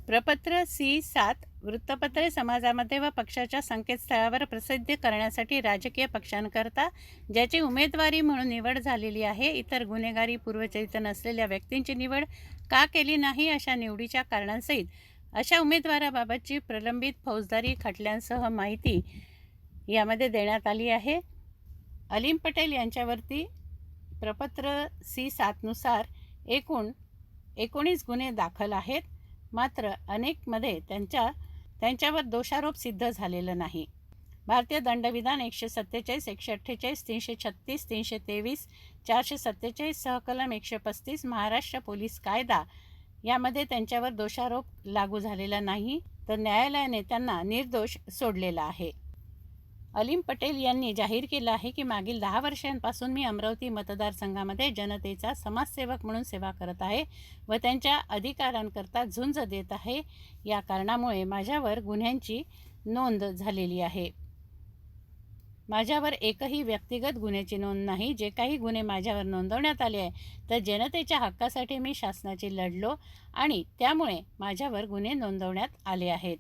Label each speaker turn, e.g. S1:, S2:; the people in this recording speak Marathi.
S1: प्रपत्र C7 वृत्तपत्रे समाजामध्ये व पक्षाच्या संकेतस्थळावर प्रसिद्ध करण्यासाठी राजकीय पक्षांकरता ज्याची उमेदवारी म्हणून निवड झालेली आहे, इतर गुन्हेगारी पूर्वचरित्र नसलेल्या व्यक्तींची निवड का केली नाही अशा निवडीच्या कारणांसहित अशा उमेदवाराबाबतची प्रलंबित फौजदारी खटल्यांसह माहिती यामध्ये देण्यात आली आहे. अलीम पटेल यांच्यावरती प्रपत्र C7 नुसार एकूण 19 गुन्हे दाखल आहेत. मात्र अनेकमध्ये त्यांच्यावर दोषारोप सिद्ध झालेला नाही. भारतीय दंडविधान 147, 148, 336, 323, 447 सहकलम 135 महाराष्ट्र पोलीस कायदा यामध्ये त्यांच्यावर दोषारोप लागू झालेला नाही, तर न्यायालयाने त्यांना निर्दोष सोडलेला आहे. अलीम पटेल यांनी जाहीर केलं आहे की मागील 10 वर्षांपासून मी अमरावती मतदारसंघामध्ये जनतेचा समाजसेवक म्हणून सेवा करत आहे व त्यांच्या अधिकारांकरता झुंज देत आहे. या कारणामुळे माझ्यावर गुन्ह्यांची नोंद झालेली आहे. माझ्यावर एकही व्यक्तिगत गुन्ह्याची नोंद नाही. जे काही गुन्हे माझ्यावर नोंदवण्यात आले आहे तर जनतेच्या हक्कासाठी मी शासनाची लढलो आणि त्यामुळे माझ्यावर गुन्हे नोंदवण्यात आले आहेत.